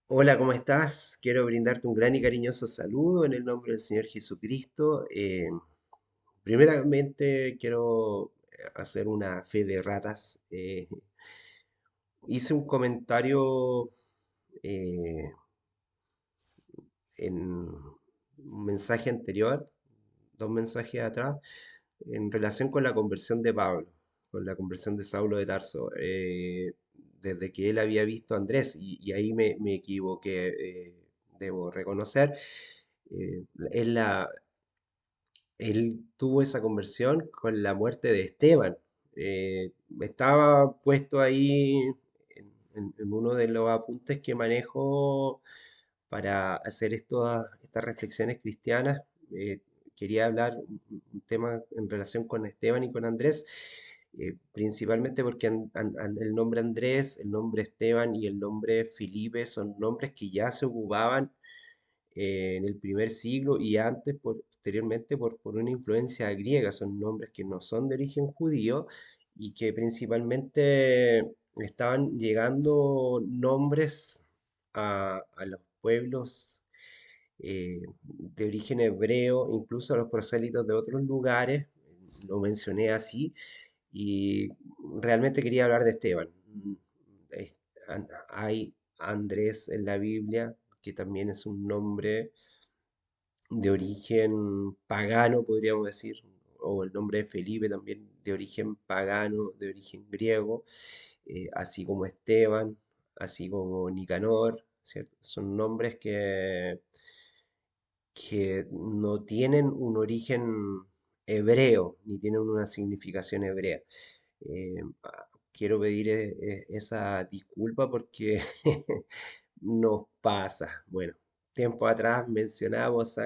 Hola, ¿cómo estás? Quiero brindarte un gran y cariñoso saludo en el nombre del Señor Jesucristo. Primeramente quiero hacer una fe de ratas. Hice un comentario eh, en un mensaje anterior, dos mensajes atrás, en relación con la conversión de Pablo, con la conversión de Saulo de Tarso, desde que él había visto a Andrés, y ahí me equivoqué, debo reconocer. Eh, él, él tuvo esa conversión con la muerte de Esteban. Estaba puesto ahí en uno de los apuntes que manejo para hacer estas reflexiones cristianas. eh, Quería hablar un tema en relación con Esteban y con Andrés, principalmente porque el nombre Andrés, el nombre Esteban y el nombre Felipe son nombres que ya se ocupaban en el primer siglo y antes, posteriormente, por una influencia griega. Son nombres que no son de origen judío y que principalmente estaban llegando nombres a los pueblos de origen hebreo, incluso a los prosélitos de otros lugares. Lo mencioné así y realmente quería hablar de Esteban. Es- Hay Andrés en la Biblia, que también es un nombre de origen pagano, podríamos decir, o el nombre de Felipe también de origen pagano, de origen griego, así como Esteban, así como Nicanor, ¿cierto? Son nombres que no tienen un origen hebreo, ni tienen una significación hebrea. Quiero pedir esa disculpa porque nos pasa. Bueno, tiempo atrás mencionamos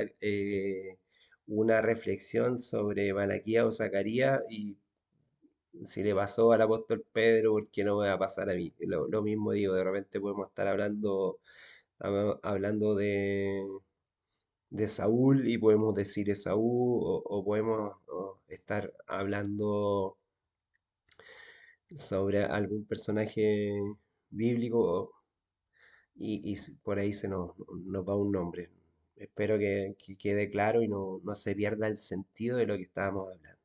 una reflexión sobre Malaquías o Zacarías y si le pasó al apóstol Pedro, ¿por qué no me va a pasar a mí? Lo mismo digo, de repente podemos estar hablando de Saúl y podemos decir Esaú o podemos estar hablando sobre algún personaje bíblico y por ahí nos va un nombre. Espero que quede claro y no se pierda el sentido de lo que estábamos hablando.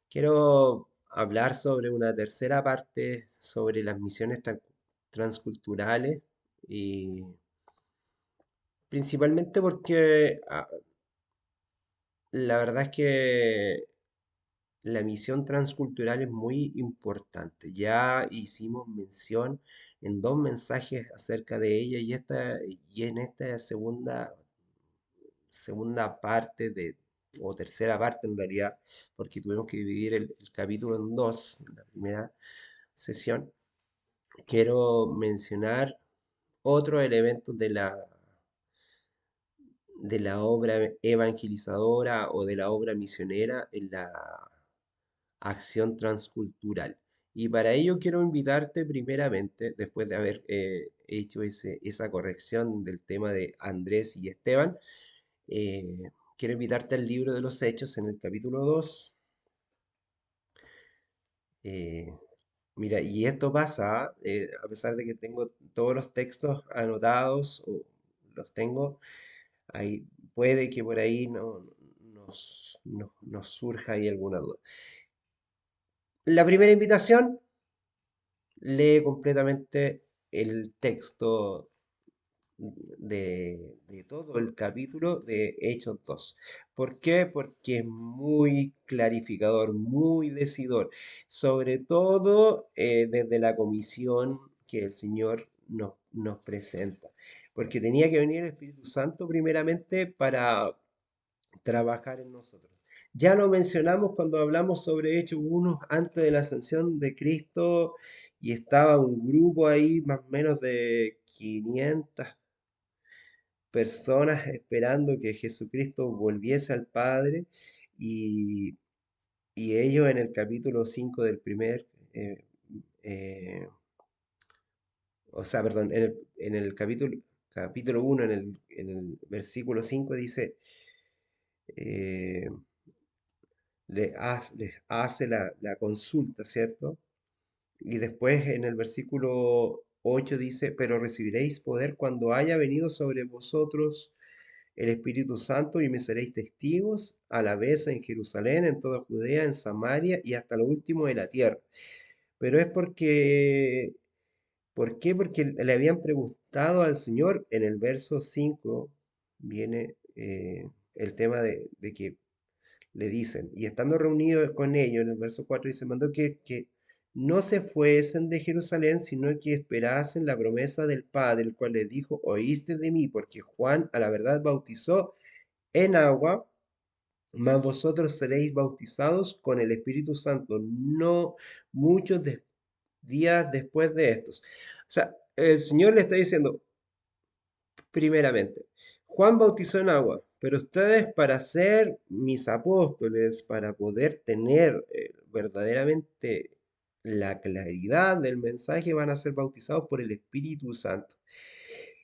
Quiero hablar sobre una tercera parte, sobre las misiones transculturales y principalmente porque la verdad es que la misión transcultural es muy importante. Ya hicimos mención en dos mensajes acerca de ella y en esta segunda parte o tercera parte en realidad, porque tuvimos que dividir el capítulo en dos, en la primera sesión. Quiero mencionar otros elementos de la obra evangelizadora o de la obra misionera en la acción transcultural. Y para ello quiero invitarte primeramente, después de haber hecho esa corrección del tema de Andrés y Esteban, quiero invitarte al libro de los Hechos en el capítulo 2. eh, Mira, y esto pasa, a pesar de que tengo todos los textos anotados, o los tengo, ahí, puede que por ahí nos surja ahí alguna duda. La primera invitación: lee completamente el texto de todo el capítulo de Hechos 2. ¿Por qué? Porque es muy clarificador, muy decidor, sobre todo desde la comisión que el Señor nos presenta. Porque tenía que venir el Espíritu Santo primeramente para trabajar en nosotros. Ya lo mencionamos cuando hablamos sobre Hechos 1 antes de la ascensión de Cristo, y estaba un grupo ahí más o menos de 500 personas esperando que Jesucristo volviese al Padre, y, y ellos en el capítulo 5 del eh, eh, o sea, perdón, en el capítulo 1, en el versículo 5 dice, eh, les hace la consulta, ¿cierto? Y después en el versículo 8 dice, pero recibiréis poder cuando haya venido sobre vosotros el Espíritu Santo y me seréis testigos a la vez en Jerusalén, en toda Judea, en Samaria y hasta lo último de la tierra. Pero es porque, ¿por qué? Porque le habían preguntado al Señor en el verso 5 viene el tema de que le dicen, y estando reunidos con ellos, en el verso 4 dice, mandó que no se fuesen de Jerusalén, sino que esperasen la promesa del Padre, el cual les dijo, oíste de mí, porque Juan a la verdad bautizó en agua, mas vosotros seréis bautizados con el Espíritu Santo, no muchos días después de estos. O sea, el Señor le está diciendo, primeramente, Juan bautizó en agua, pero ustedes para ser mis apóstoles, para poder tener verdaderamente la claridad del mensaje, van a ser bautizados por el Espíritu Santo.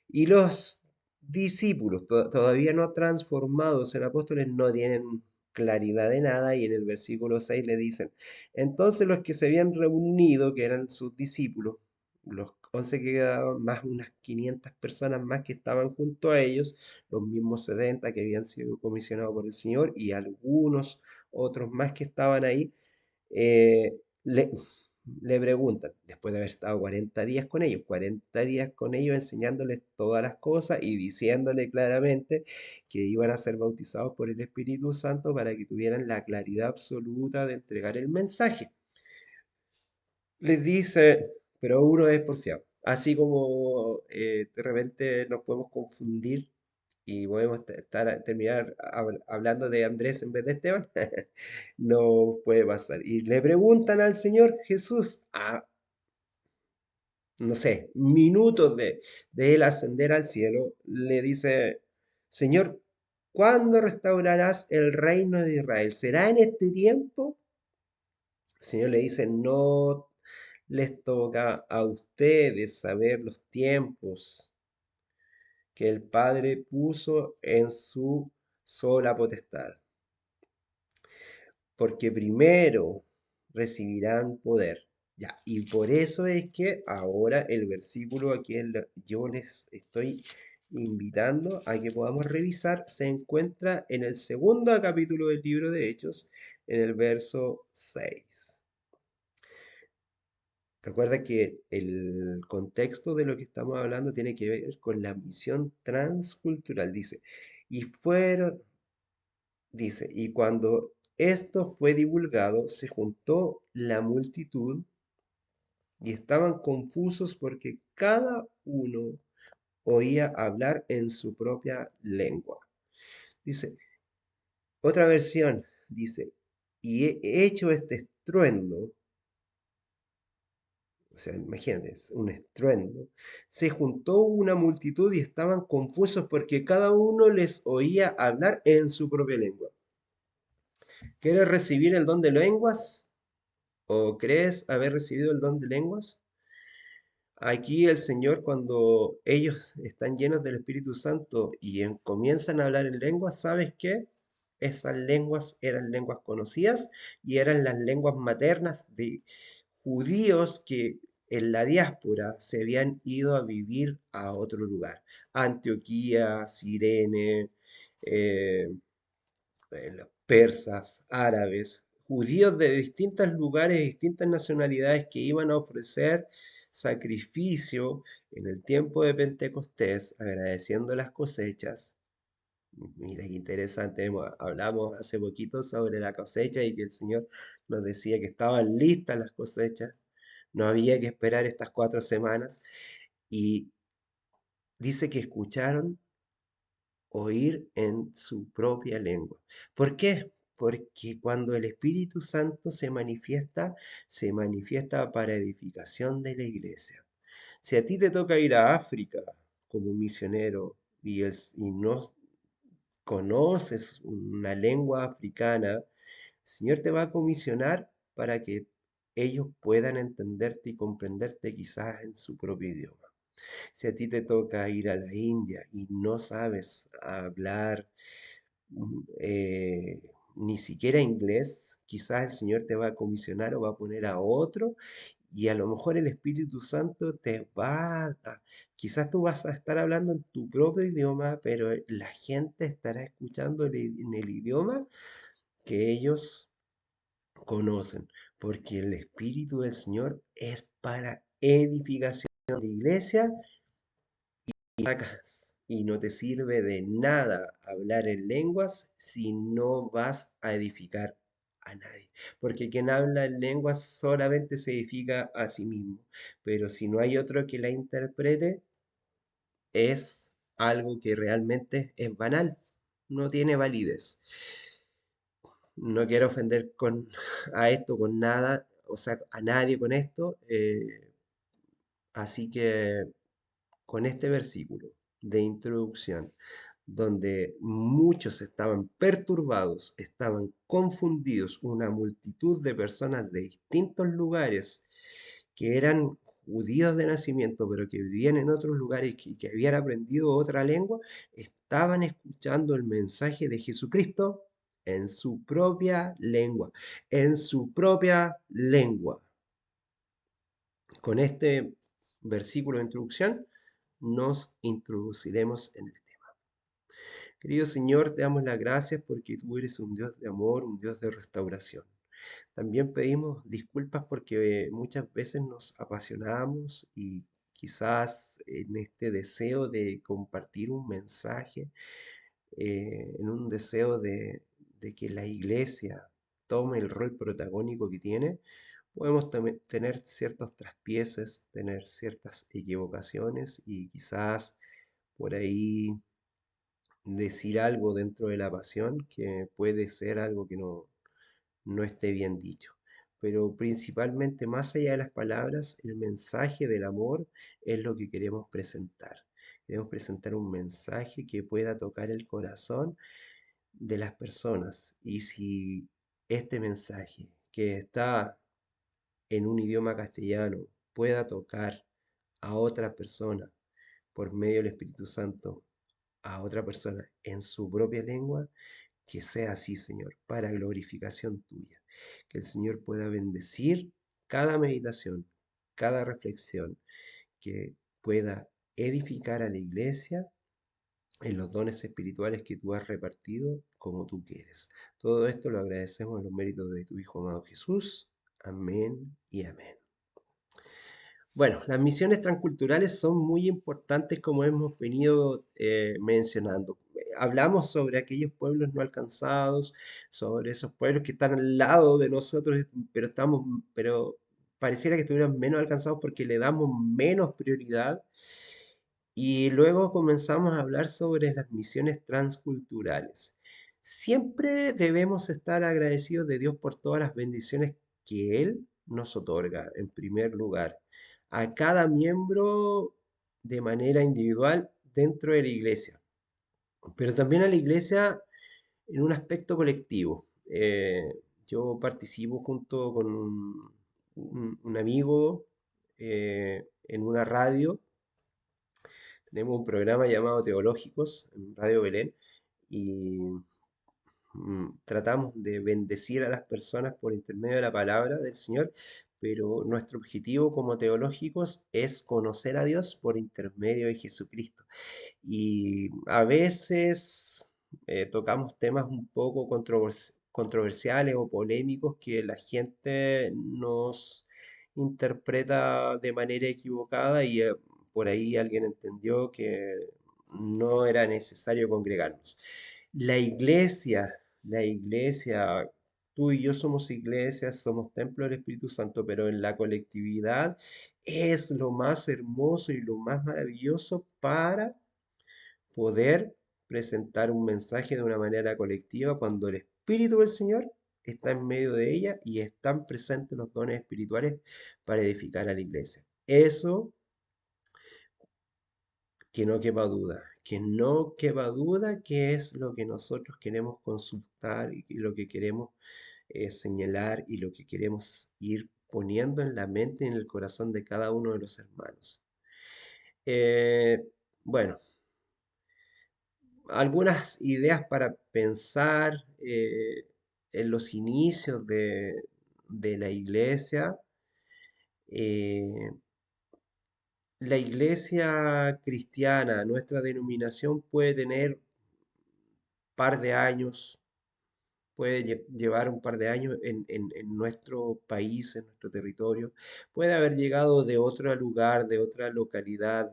Y los discípulos, todavía no transformados en apóstoles, no tienen claridad de nada y en el versículo 6 le dicen, entonces los que se habían reunido, que eran sus discípulos, los 11 que quedaban, más unas 500 personas más que estaban junto a ellos, los mismos 70 que habían sido comisionados por el Señor y algunos otros más que estaban ahí, eh, le, le preguntan, después de haber estado 40 días con ellos, 40 días con ellos enseñándoles todas las cosas y diciéndole claramente que iban a ser bautizados por el Espíritu Santo para que tuvieran la claridad absoluta de entregar el mensaje. Les dice, pero uno es porfiado. Así como de repente nos podemos confundir y podemos terminar hablando de Andrés en vez de Esteban, no puede pasar. Y le preguntan al Señor Jesús, a, no sé, minutos de él ascender al cielo, le dice, Señor, ¿cuándo restaurarás el reino de Israel? ¿Será en este tiempo? El Señor le dice, no les toca a ustedes saber los tiempos que el Padre puso en su sola potestad, porque primero recibirán poder. Ya, y por eso es que ahora el versículo a que yo les estoy invitando a que podamos revisar se encuentra en el segundo capítulo del libro de Hechos, en el verso 6. Recuerda que el contexto de lo que estamos hablando tiene que ver con la misión transcultural. Y cuando esto fue divulgado, se juntó la multitud y estaban confusos porque cada uno oía hablar en su propia lengua. Dice, otra versión dice, y he hecho este estruendo. O sea, imagínate, es un estruendo. Se juntó una multitud y estaban confusos porque cada uno les oía hablar en su propia lengua. ¿Quieres recibir el don de lenguas? ¿O crees haber recibido el don de lenguas? Aquí el Señor, cuando ellos están llenos del Espíritu Santo y comienzan a hablar en lenguas, ¿sabes qué? Esas lenguas eran lenguas conocidas y eran las lenguas maternas de judíos que en la diáspora se habían ido a vivir a otro lugar. Antioquía, Cirene, eh, los persas, árabes, judíos de distintos lugares, distintas nacionalidades que iban a ofrecer sacrificio en el tiempo de Pentecostés, agradeciendo las cosechas. Mira qué interesante, hablamos hace poquito sobre la cosecha y que el Señor nos decía que estaban listas las cosechas, no había que esperar estas 4 semanas y dice que escucharon oír en su propia lengua. ¿Por qué? Porque cuando el Espíritu Santo se manifiesta para edificación de la iglesia. Si a ti te toca ir a África como misionero y no conoces una lengua africana, el Señor te va a comisionar para que ellos puedan entenderte y comprenderte quizás en su propio idioma. Si a ti te toca ir a la India y no sabes hablar ni siquiera inglés, quizás el Señor te va a comisionar o va a poner a otro Y a lo mejor el Espíritu Santo quizás tú vas a estar hablando en tu propio idioma, pero la gente estará escuchando en el idioma que ellos conocen, porque el Espíritu del Señor es para edificación de la iglesia y no te sirve de nada hablar en lenguas si no vas a edificar a nadie. Porque quien habla en lenguas solamente se edifica a sí mismo. Pero si no hay otro que la interprete, es algo que realmente es banal, no tiene validez. No quiero ofender a esto con nada, o sea, a nadie con esto. Así que con este versículo de introducción, donde muchos estaban perturbados, estaban confundidos, una multitud de personas de distintos lugares que eran judíos de nacimiento, pero que vivían en otros lugares y que habían aprendido otra lengua, estaban escuchando el mensaje de Jesucristo en su propia lengua, en su propia lengua. Con este versículo de introducción nos introduciremos en el tema. Querido Señor, te damos las gracias porque tú eres un Dios de amor, un Dios de restauración. También pedimos disculpas porque muchas veces nos apasionamos y quizás en este deseo de compartir un mensaje, en un deseo de que la iglesia tome el rol protagónico que tiene, podemos tener ciertos traspieces, tener ciertas equivocaciones y quizás por ahí decir algo dentro de la pasión que puede ser algo que no esté bien dicho. Pero principalmente, más allá de las palabras, el mensaje del amor es lo que queremos presentar. Queremos presentar un mensaje que pueda tocar el corazón de las personas. Y si este mensaje que está en un idioma castellano pueda tocar a otra persona por medio del Espíritu Santo, a otra persona en su propia lengua, que sea así, Señor, para glorificación tuya. Que el Señor pueda bendecir cada meditación, cada reflexión, que pueda edificar a la iglesia en los dones espirituales que tú has repartido como tú quieres. Todo esto lo agradecemos en los méritos de tu Hijo amado Jesús. Amén y amén. Bueno, las misiones transculturales son muy importantes como hemos venido mencionando. Hablamos sobre aquellos pueblos no alcanzados, sobre esos pueblos que están al lado de nosotros, pero pareciera que estuvieran menos alcanzados porque le damos menos prioridad. Y luego comenzamos a hablar sobre las misiones transculturales. Siempre debemos estar agradecidos de Dios por todas las bendiciones que Él nos otorga, en primer lugar, a cada miembro de manera individual dentro de la iglesia, pero también a la iglesia en un aspecto colectivo. Yo participo junto con un amigo en una radio. Tenemos un programa llamado Teológicos en Radio Belén y tratamos de bendecir a las personas por intermedio de la palabra del Señor, pero nuestro objetivo como teológicos es conocer a Dios por intermedio de Jesucristo. Y a veces tocamos temas un poco controversiales o polémicos que la gente nos interpreta de manera equivocada y por ahí alguien entendió que no era necesario congregarnos. La iglesia, tú y yo somos iglesias, somos templo del Espíritu Santo, pero en la colectividad es lo más hermoso y lo más maravilloso para poder presentar un mensaje de una manera colectiva cuando el Espíritu del Señor está en medio de ella y están presentes los dones espirituales para edificar a la iglesia. Eso que no quepa duda, que no quepa duda que es lo que nosotros queremos consultar y lo que queremos señalar y lo que queremos ir poniendo en la mente y en el corazón de cada uno de los hermanos. Eh, bueno, algunas ideas para pensar en los inicios de la iglesia. Eh, la iglesia cristiana, nuestra denominación puede tener par de años, puede llevar un par de años en nuestro país, en nuestro territorio, puede haber llegado de otro lugar, de otra localidad,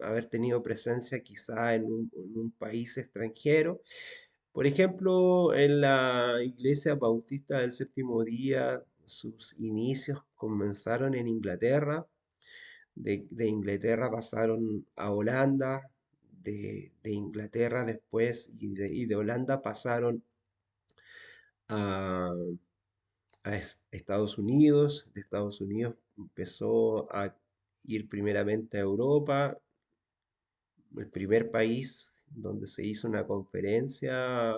haber tenido presencia quizá en un país extranjero. Por ejemplo, en la Iglesia Bautista del Séptimo Día, sus inicios comenzaron en Inglaterra, de Inglaterra pasaron a Holanda, de Inglaterra después y de Holanda pasaron a, Estados Unidos, de Estados Unidos empezó a ir primeramente a Europa, el primer país donde se hizo una conferencia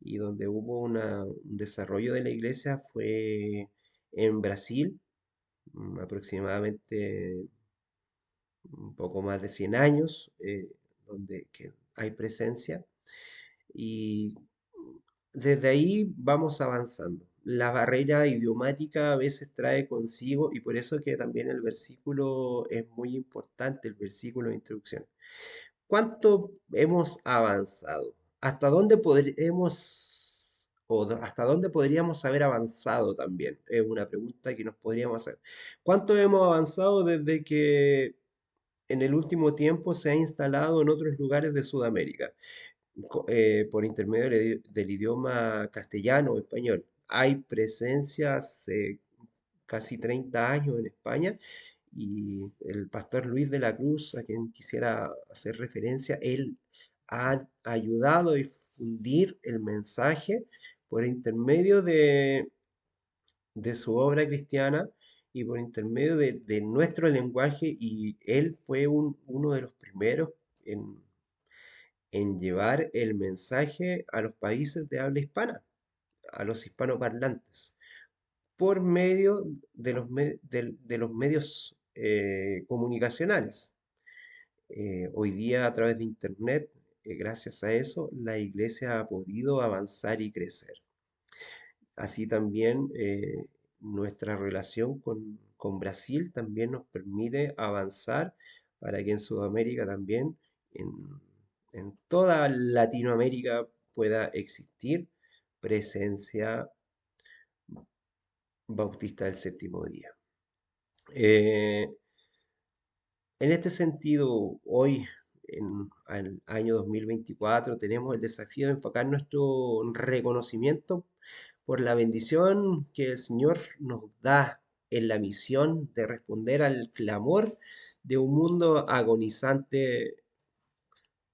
y donde hubo un desarrollo de la iglesia fue en Brasil, aproximadamente un poco más de 100 años, donde que hay presencia. Y desde ahí vamos avanzando. La barrera idiomática a veces trae consigo, y por eso que también el versículo es muy importante, el versículo de introducción. ¿Cuánto hemos avanzado? ¿Hasta dónde podremos hasta dónde podríamos haber avanzado también? Es una pregunta que nos podríamos hacer. ¿Cuánto hemos avanzado desde que en el último tiempo se ha instalado en otros lugares de Sudamérica? Por intermedio del idioma castellano o español. Hay presencia hace casi 30 años en España y el pastor Luis de la Cruz, a quien quisiera hacer referencia, él ha ayudado a difundir el mensaje por intermedio de su obra cristiana y por intermedio de nuestro lenguaje y él fue uno de los primeros en en llevar el mensaje a los países de habla hispana, a los hispanoparlantes, por medio de los medios comunicacionales. Hoy día a través de Internet, gracias a eso, la iglesia ha podido avanzar y crecer. Así también nuestra relación con Brasil también nos permite avanzar para que en Sudamérica también, en, en toda Latinoamérica pueda existir presencia bautista del séptimo día. Eh, en este sentido, hoy, en el año 2024, tenemos el desafío de enfocar nuestro reconocimiento por la bendición que el Señor nos da en la misión de responder al clamor de un mundo agonizante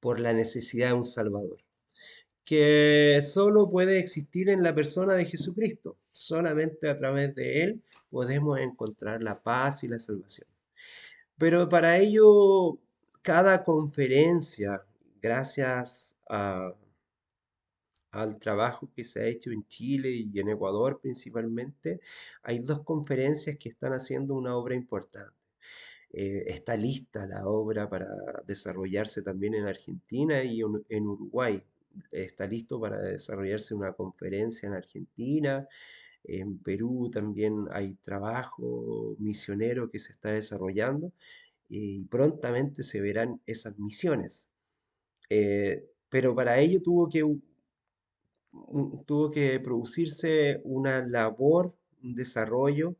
por la necesidad de un Salvador, que solo puede existir en la persona de Jesucristo. Solamente a través de Él podemos encontrar la paz y la salvación. Pero para ello, cada conferencia, gracias al trabajo que se ha hecho en Chile y en Ecuador principalmente, hay dos conferencias que están haciendo una obra importante. Está lista la obra para desarrollarse también en Argentina y en Uruguay. Está listo para desarrollarse una conferencia en Argentina. En Perú también hay trabajo misionero que se está desarrollando y prontamente se verán esas misiones. Pero para ello tuvo que producirse una labor, un desarrollo,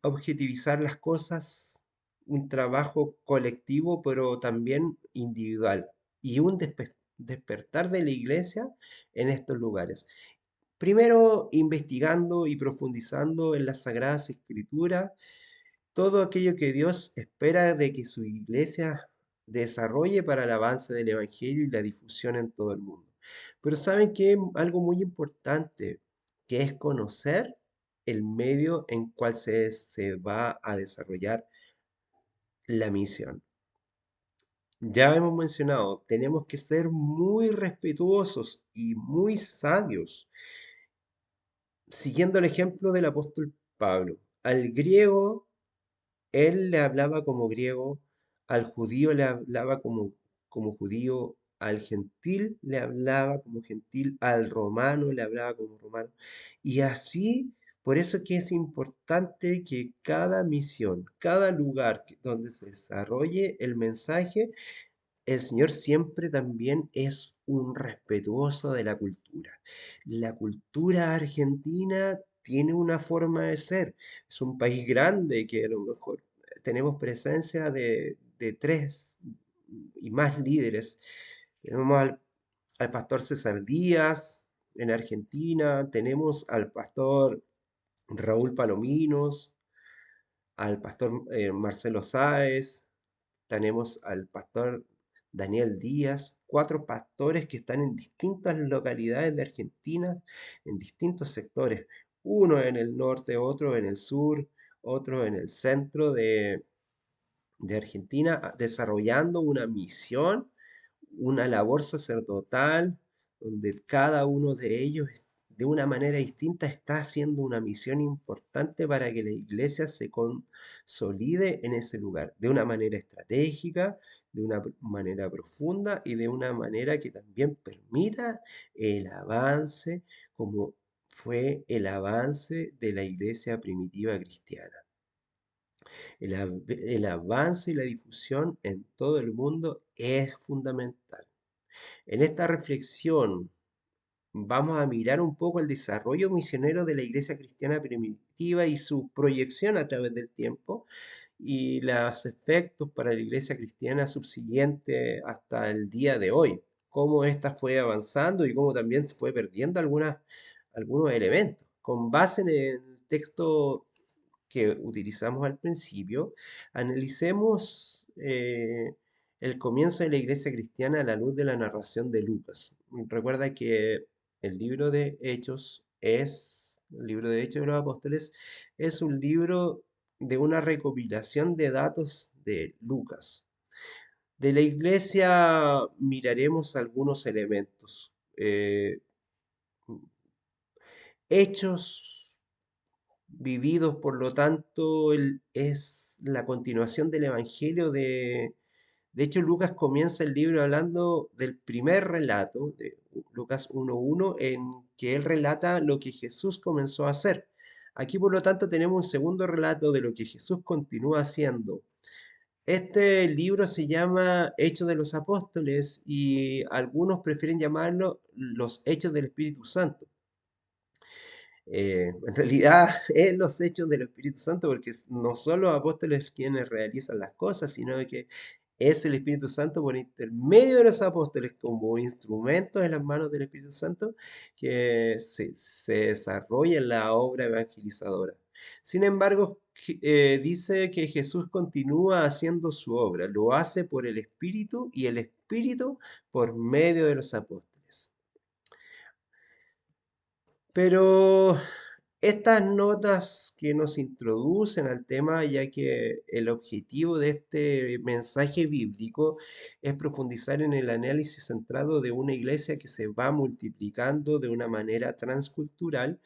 objetivizar las cosas, un trabajo colectivo, pero también individual, y un despertar de la iglesia en estos lugares. Primero, investigando y profundizando en las Sagradas Escrituras, todo aquello que Dios espera de que su iglesia desarrolle para el avance del Evangelio y la difusión en todo el mundo. Pero saben que algo muy importante, que es conocer el medio en cual se va a desarrollar la misión. Ya hemos mencionado, tenemos que ser muy respetuosos y muy sabios, siguiendo el ejemplo del apóstol Pablo. Al griego él le hablaba como griego, al judío le hablaba como judío, al gentil le hablaba como gentil, al romano le hablaba como romano. Y así Por eso que es importante que cada misión, cada lugar donde se desarrolle el mensaje, el Señor siempre también es un respetuoso de la cultura. La cultura argentina tiene una forma de ser. Es un país grande que a lo mejor tenemos presencia de tres y más líderes. Tenemos al pastor César Díaz en Argentina, tenemos al pastor Raúl Palominos, al pastor Marcelo Sáez, tenemos al pastor Daniel Díaz, cuatro pastores que están en distintas localidades de Argentina, en distintos sectores, uno en el norte, otro en el sur, otro en el centro de Argentina, desarrollando una misión, una labor sacerdotal, donde cada uno de ellos de una manera distinta está haciendo una misión importante para que la iglesia se consolide en ese lugar, de una manera estratégica, de una manera profunda y de una manera que también permita el avance como fue el avance de la iglesia primitiva cristiana. El avance y la difusión en todo el mundo es fundamental. En esta reflexión vamos a mirar un poco el desarrollo misionero de la iglesia cristiana primitiva y su proyección a través del tiempo y los efectos para la iglesia cristiana subsiguiente hasta el día de hoy, cómo ésta fue avanzando y cómo también se fue perdiendo algunos elementos. Con base en el texto que utilizamos al principio, analicemos el comienzo de la iglesia cristiana a la luz de la narración de Lucas. Recuerda que el libro de Hechos de los Apóstoles, es un libro de una recopilación de datos de Lucas. De la iglesia miraremos algunos elementos. Hechos vividos, por lo tanto, es la continuación del Evangelio de hecho, Lucas comienza el libro hablando del primer relato, de Lucas 1.1, en que él relata lo que Jesús comenzó a hacer. Aquí, por lo tanto, tenemos un segundo relato de lo que Jesús continúa haciendo. Este libro se llama Hechos de los Apóstoles y algunos prefieren llamarlo los Hechos del Espíritu Santo. En realidad es los hechos del Espíritu Santo porque no son los apóstoles quienes realizan las cosas, sino que es el Espíritu Santo por intermedio de los apóstoles como instrumentos en las manos del Espíritu Santo que se desarrolla en la obra evangelizadora. Sin embargo, dice que Jesús continúa haciendo su obra, lo hace por el Espíritu y el Espíritu por medio de los apóstoles. Pero estas notas que nos introducen al tema, ya que el objetivo de este mensaje bíblico es profundizar en el análisis centrado de una iglesia que se va multiplicando de una manera transcultural,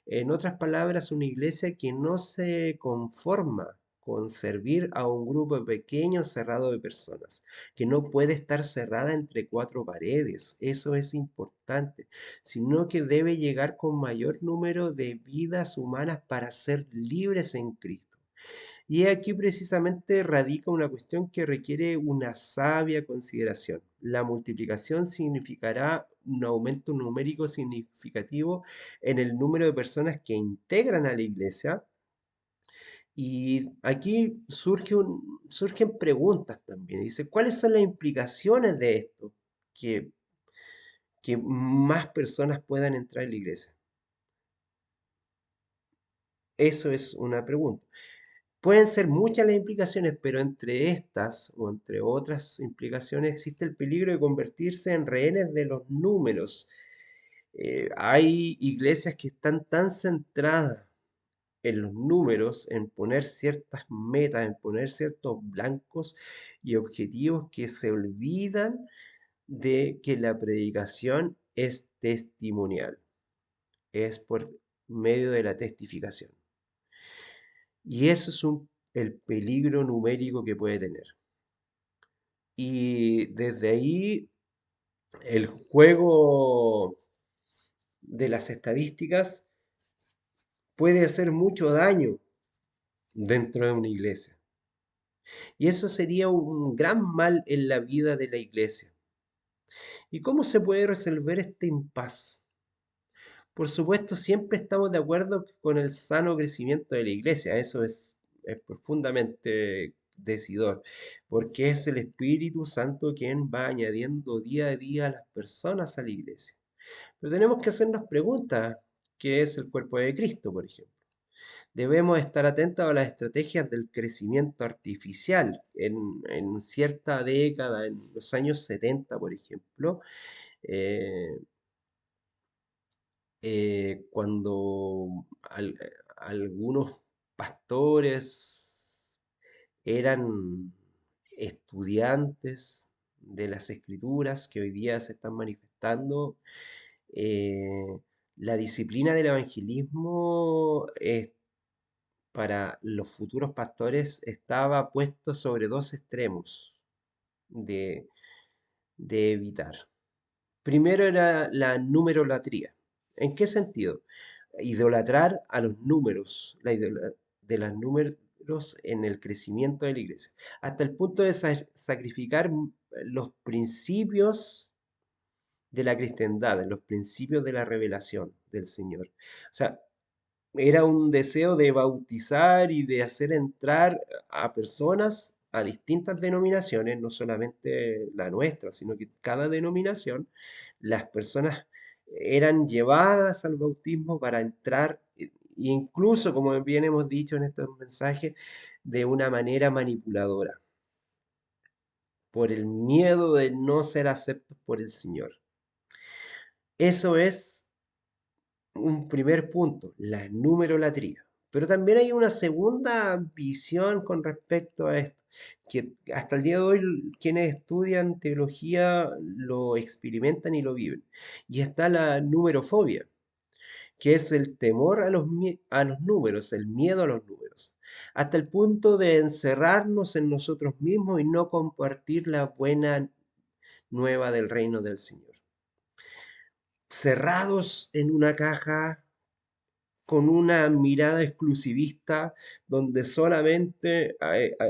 en otras palabras, una iglesia que no se conforma con servir a un grupo pequeño cerrado de personas, que no puede estar cerrada entre cuatro paredes, eso es importante, sino que debe llegar con mayor número de vidas humanas para ser libres en Cristo. Y aquí precisamente radica una cuestión que requiere una sabia consideración. La multiplicación significará un aumento numérico significativo en el número de personas que integran a la iglesia. Y aquí surgen preguntas también. Dice, ¿cuáles son las implicaciones de esto? Que, que más personas puedan entrar a la iglesia. Eso es una pregunta. Pueden ser muchas las implicaciones, pero entre estas o entre otras implicaciones existe el peligro de convertirse en rehenes de los números. Hay iglesias que están tan centradas en los números, en poner ciertas metas, en poner ciertos blancos y objetivos que se olvidan de que la predicación es testimonial, es por medio de la testificación. Y eso es el peligro numérico que puede tener. Y desde ahí el juego de las estadísticas puede hacer mucho daño dentro de una iglesia. Y eso sería un gran mal en la vida de la iglesia. ¿Y cómo se puede resolver este impas? Por supuesto, siempre estamos de acuerdo con el sano crecimiento de la iglesia, eso es profundamente decidor, porque es el Espíritu Santo quien va añadiendo día a día a las personas a la iglesia. Pero tenemos que hacernos preguntas, ¿qué es el cuerpo de Cristo, por ejemplo? Debemos estar atentos a las estrategias del crecimiento artificial. En cierta década, en los años 70, por ejemplo, eh, cuando algunos pastores eran estudiantes de las escrituras que hoy día se están manifestando, eh, la disciplina del evangelismo para los futuros pastores estaba puesto sobre dos extremos de, de evitar. Primero era la numerolatría. ¿En qué sentido? Idolatrar a los números, de los números en el crecimiento de la iglesia, hasta el punto de sacrificar los principios de la cristiandad, los principios de la revelación del Señor. O sea, era un deseo de bautizar y de hacer entrar a personas a distintas denominaciones, no solamente la nuestra, sino que cada denominación, las personas eran llevadas al bautismo para entrar, incluso, como bien hemos dicho en estos mensajes, de una manera manipuladora, por el miedo de no ser aceptos por el Señor. Eso es un primer punto, la numerolatría. Pero también hay una segunda visión con respecto a esto, que hasta el día de hoy quienes estudian teología lo experimentan y lo viven. Y está la numerofobia, que es el temor a los números, el miedo a los números, hasta el punto de encerrarnos en nosotros mismos y no compartir la buena nueva del reino del Señor. Cerrados en una caja, con una mirada exclusivista donde solamente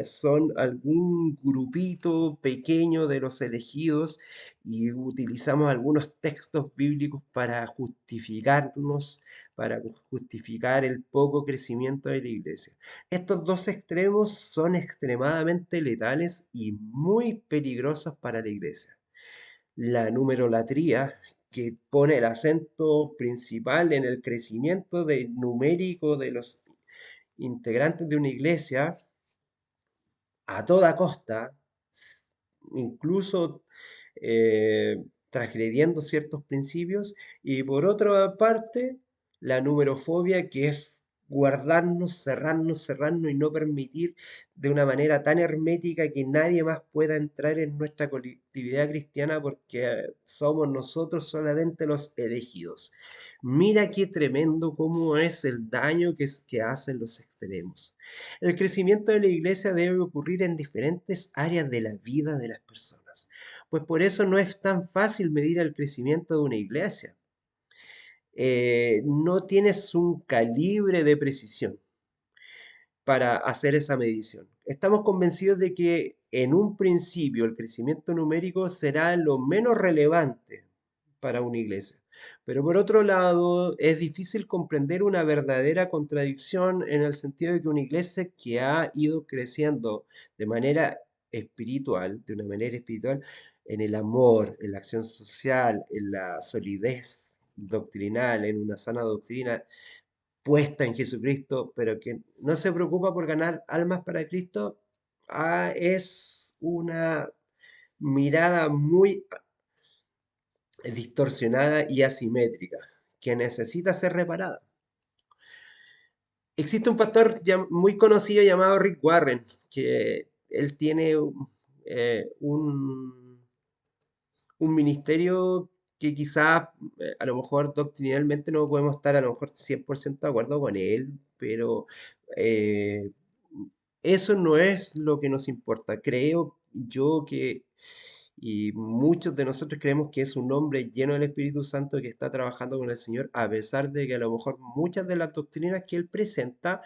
son algún grupito pequeño de los elegidos y utilizamos algunos textos bíblicos para justificarnos, para justificar el poco crecimiento de la iglesia. Estos dos extremos son extremadamente letales y muy peligrosos para la iglesia. La numerolatría, que pone el acento principal en el crecimiento numérico de los integrantes de una iglesia a toda costa, incluso transgrediendo ciertos principios, y por otra parte, la numerofobia, que es guardarnos, cerrarnos y no permitir de una manera tan hermética que nadie más pueda entrar en nuestra colectividad cristiana porque somos nosotros solamente los elegidos. Mira qué tremendo cómo es el daño que hacen los extremos. El crecimiento de la iglesia debe ocurrir en diferentes áreas de la vida de las personas, pues por eso no es tan fácil medir el crecimiento de una iglesia. No tienes un calibre de precisión para hacer esa medición. Estamos convencidos de que en un principio el crecimiento numérico será lo menos relevante para una iglesia. Pero por otro lado, es difícil comprender una verdadera contradicción en el sentido de que una iglesia que ha ido creciendo de manera espiritual, de una manera espiritual, en el amor, en la acción social, en la solidez doctrinal, en una sana doctrina, puesta en Jesucristo, pero que no se preocupa por ganar almas para Cristo, es una mirada muy distorsionada y asimétrica, que necesita ser reparada. Existe un pastor muy conocido llamado Rick Warren, que él tiene un ministerio que quizás a lo mejor doctrinalmente no podemos estar a lo mejor 100% de acuerdo con él, pero eh, eso no es lo que nos importa. Creo yo que Y muchos de nosotros creemos que es un hombre lleno del Espíritu Santo que está trabajando con el Señor, a pesar de que a lo mejor muchas de las doctrinas que él presenta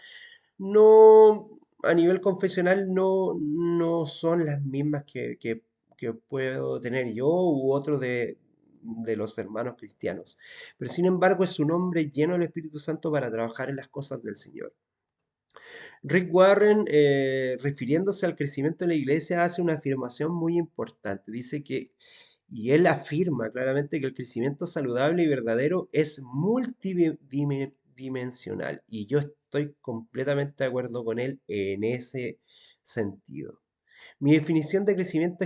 no, a nivel confesional no son las mismas que puedo tener yo u otros de los hermanos cristianos. Pero sin embargo es un hombre lleno del Espíritu Santo para trabajar en las cosas del Señor. Rick Warren, refiriéndose al crecimiento de la iglesia, hace una afirmación muy importante. Dice que, y él afirma claramente que el crecimiento saludable y verdadero es multidimensional. Y yo estoy completamente de acuerdo con él en ese sentido. Mi definición de crecimiento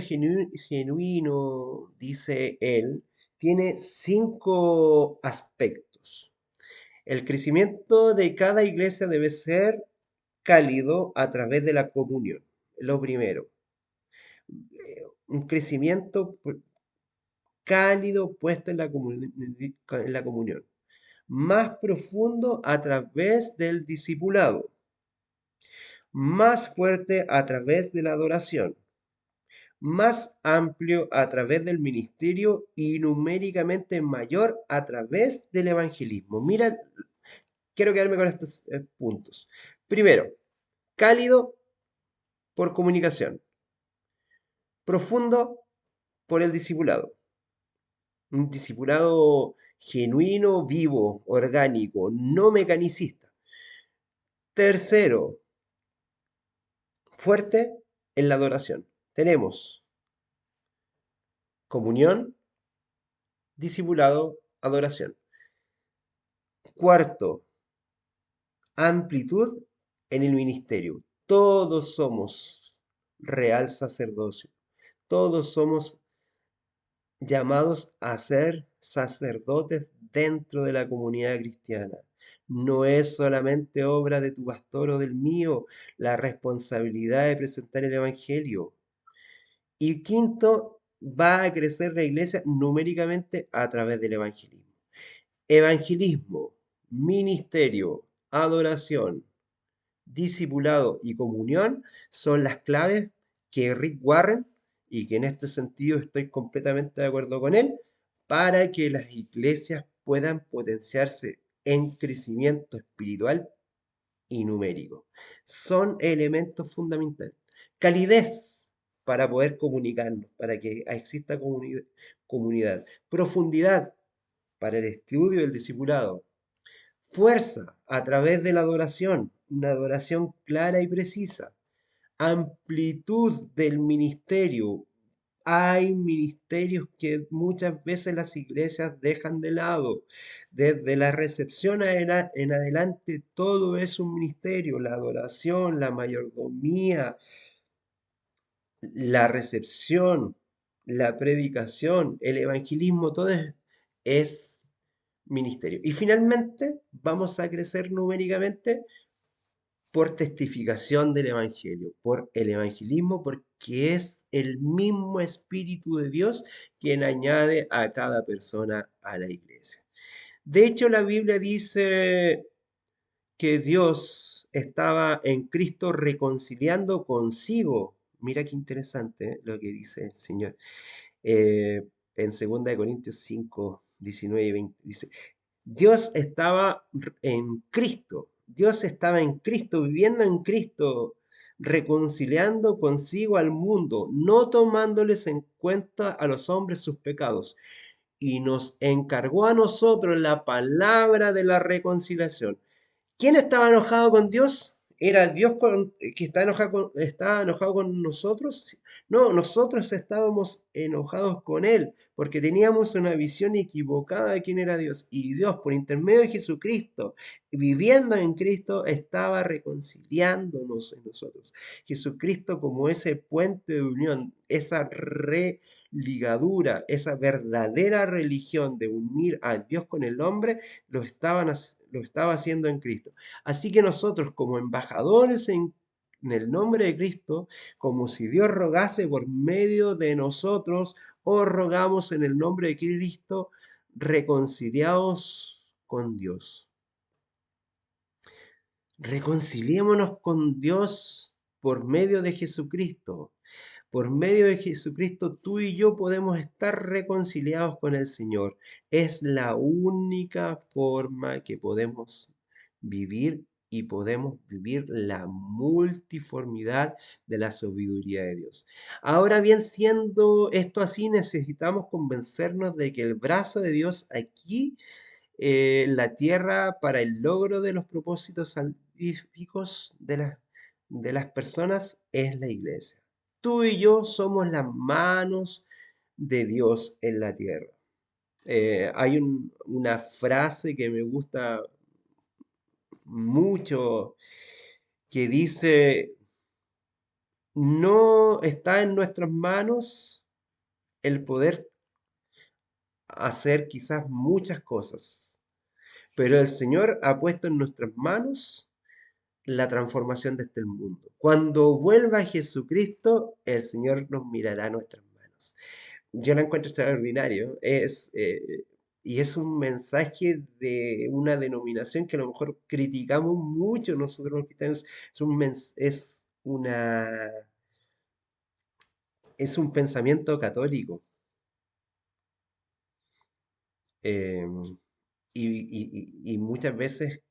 genuino, dice él, tiene 5 aspectos. El crecimiento de cada iglesia debe ser cálido a través de la comunión. Lo primero, un crecimiento cálido puesto en la comunión. Más profundo a través del discipulado. Más fuerte a través de la adoración. Más amplio a través del ministerio y numéricamente mayor a través del evangelismo. Mira, quiero quedarme con estos puntos. Primero, cálido por comunicación, profundo por el discipulado. Un discipulado genuino, vivo, orgánico, no mecanicista. Tercero, fuerte en la adoración. Tenemos comunión, discipulado, adoración. Cuarto, amplitud en el ministerio. Todos somos real sacerdocio. Todos somos llamados a ser sacerdotes dentro de la comunidad cristiana. No es solamente obra de tu pastor o del mío la responsabilidad de presentar el Evangelio. Y quinto, va a crecer la iglesia numéricamente a través del evangelismo. Evangelismo, ministerio, adoración, discipulado y comunión son las claves que Rick Warren, y que en este sentido estoy completamente de acuerdo con él, para que las iglesias puedan potenciarse en crecimiento espiritual y numérico. Son elementos fundamentales. Calidez para poder comunicarnos, para que exista comunidad. Profundidad para el estudio del discipulado. Fuerza a través de la adoración, una adoración clara y precisa. Amplitud del ministerio. Hay ministerios que muchas veces las iglesias dejan de lado. Desde la recepción en adelante, todo es un ministerio. La adoración, la mayordomía, la recepción, la predicación, el evangelismo, todo es ministerio. Y finalmente vamos a crecer numéricamente por testificación del Evangelio, por el evangelismo, porque es el mismo Espíritu de Dios quien añade a cada persona a la iglesia. De hecho, la Biblia dice que Dios estaba en Cristo reconciliando consigo. Mira qué interesante, lo que dice el Señor. En 2 Corintios 5, 19 y 20 dice, Dios estaba en Cristo, Dios estaba en Cristo, viviendo en Cristo, reconciliando consigo al mundo, no tomándoles en cuenta a los hombres sus pecados, y nos encargó a nosotros la palabra de la reconciliación. ¿Quién estaba enojado con Dios? ¿Era Dios que estaba enojado con nosotros? No, nosotros estábamos enojados con Él porque teníamos una visión equivocada de quién era Dios. Y Dios, por intermedio de Jesucristo, viviendo en Cristo, estaba reconciliándonos en nosotros. Jesucristo como ese puente de unión, esa religadura, esa verdadera religión de unir a Dios con el hombre, lo estaba haciendo en Cristo. Así que nosotros como embajadores en el nombre de Cristo, como si Dios rogase por medio de nosotros, os rogamos en el nombre de Cristo, reconciliados con Dios. Reconciliémonos con Dios por medio de Jesucristo. Por medio de Jesucristo, tú y yo podemos estar reconciliados con el Señor. Es la única forma que podemos vivir y podemos vivir la multiformidad de la sabiduría de Dios. Ahora bien, siendo esto así, necesitamos convencernos de que el brazo de Dios aquí la tierra para el logro de los propósitos salvíficos de las personas es la iglesia. Tú y yo somos las manos de Dios en la tierra. Hay una frase que me gusta mucho que dice, no está en nuestras manos el poder hacer quizás muchas cosas, pero el Señor ha puesto en nuestras manos la transformación de este mundo. Cuando vuelva Jesucristo, el Señor nos mirará a nuestras manos. Yo lo encuentro extraordinario. Y es un mensaje de una denominación que a lo mejor criticamos mucho nosotros los cristianos. Es un pensamiento católico. eh, y muchas veces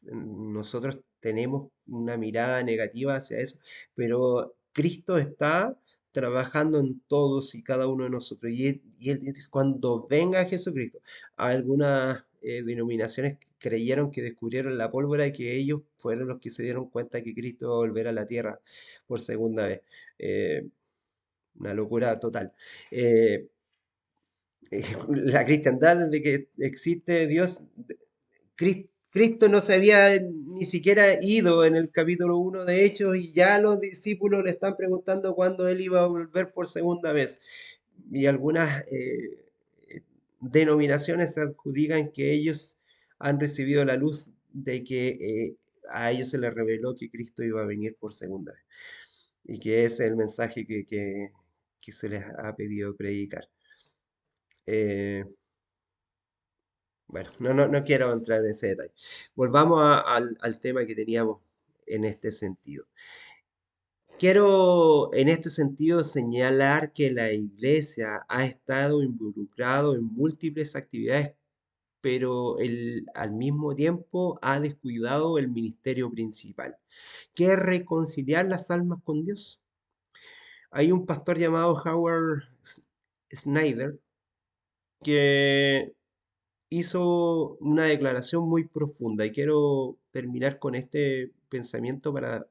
nosotros tenemos una mirada negativa hacia eso, pero Cristo está trabajando en todos y cada uno de nosotros. Y él dice, cuando venga Jesucristo, algunas denominaciones creyeron que descubrieron la pólvora y que ellos fueron los que se dieron cuenta que Cristo va a volver a la tierra por segunda vez. Eh, una locura total. Eh, la cristiandad, desde que existe Dios, Cristo no se había ni siquiera ido en el capítulo 1 de Hechos y ya los discípulos le están preguntando cuándo él iba a volver por segunda vez. Y algunas denominaciones se adjudican que ellos han recibido la luz de que a ellos se les reveló que Cristo iba a venir por segunda vez y que ese es el mensaje que se les ha pedido predicar. Eh, Bueno, no quiero entrar en ese detalle. Volvamos al tema que teníamos en este sentido. Quiero en este sentido señalar que la iglesia ha estado involucrado en múltiples actividades, pero al mismo tiempo ha descuidado el ministerio principal, que es reconciliar las almas con Dios. Hay un pastor llamado Howard Snyder que hizo una declaración muy profunda y quiero terminar con este pensamiento para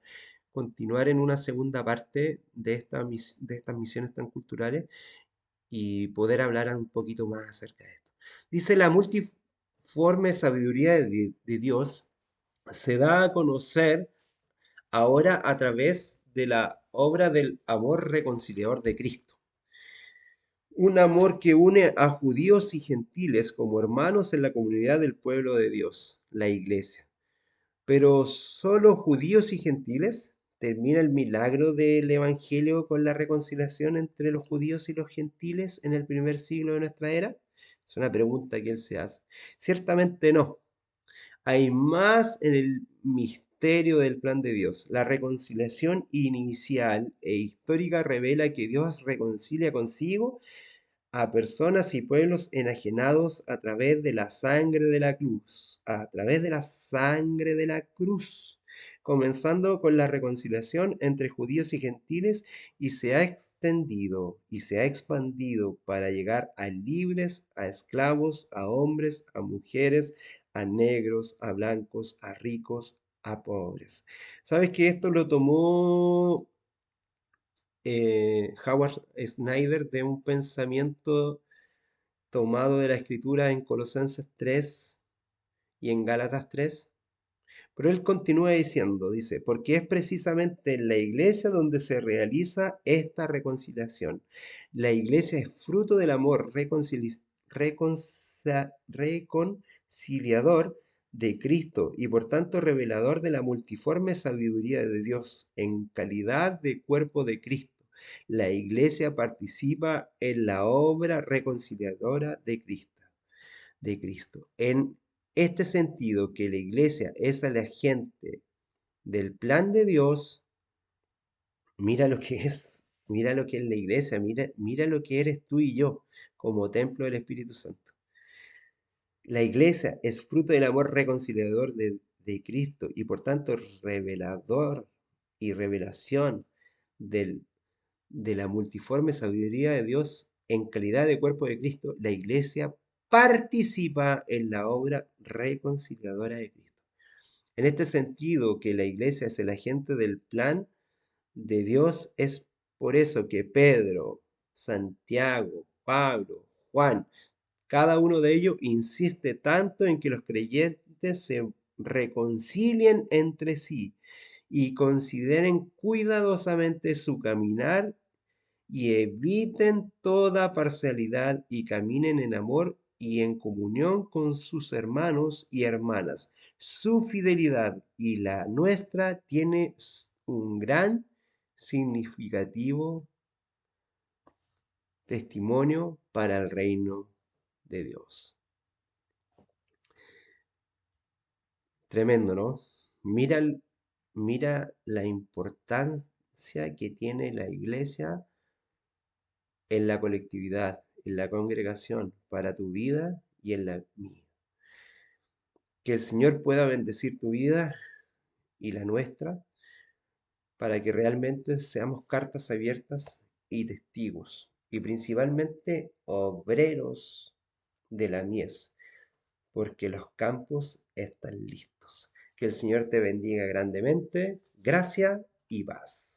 continuar en una segunda parte de, de estas misiones transculturales y poder hablar un poquito más acerca de esto. Dice, la multiforme sabiduría de Dios se da a conocer ahora a través de la obra del amor reconciliador de Cristo. Un amor que une a judíos y gentiles como hermanos en la comunidad del pueblo de Dios, la iglesia. Pero solo judíos y gentiles. ¿Termina el milagro del Evangelio con la reconciliación entre los judíos y los gentiles en el primer siglo de nuestra era? Es una pregunta que él se hace. Ciertamente no. Hay más en el misterio del plan de Dios. La reconciliación inicial e histórica revela que Dios reconcilia consigo a personas y pueblos enajenados a través de la sangre de la cruz, a través de la sangre de la cruz, comenzando con la reconciliación entre judíos y gentiles y se ha extendido y se ha expandido para llegar a libres, a esclavos, a hombres, a mujeres, a negros, a blancos, a ricos, a pobres. ¿Sabes que esto lo tomó Howard Snyder de un pensamiento tomado de la escritura en Colosenses 3 y en Gálatas 3? Pero él continúa diciendo, dice, porque es precisamente en la iglesia donde se realiza esta reconciliación. La iglesia es fruto del amor reconciliador de Cristo y por tanto revelador de la multiforme sabiduría de Dios en calidad de cuerpo de Cristo. La iglesia participa en la obra reconciliadora de Cristo. En este sentido, que la iglesia es el agente del plan de Dios, Mira lo que es, mira lo que es la iglesia, mira lo que eres tú y yo como templo del Espíritu Santo. La iglesia es fruto del amor reconciliador de Cristo y por tanto revelador y revelación del, de la multiforme sabiduría de Dios en calidad de cuerpo de Cristo. La iglesia participa en la obra reconciliadora de Cristo. En este sentido, que la iglesia es el agente del plan de Dios, es por eso que Pedro, Santiago, Pablo, Juan, cada uno de ellos insiste tanto en que los creyentes se reconcilien entre sí y consideren cuidadosamente su caminar y eviten toda parcialidad y caminen en amor y en comunión con sus hermanos y hermanas. Su fidelidad y la nuestra tiene un gran significativo testimonio para el reino de Dios. Tremendo, ¿no? Mira, mira la importancia que tiene la iglesia en la colectividad, en la congregación, para tu vida y en la mía. Que el Señor pueda bendecir tu vida y la nuestra para que realmente seamos cartas abiertas y testigos y principalmente obreros de la mies, porque los campos están listos. Que el Señor te bendiga grandemente. Gracia y paz.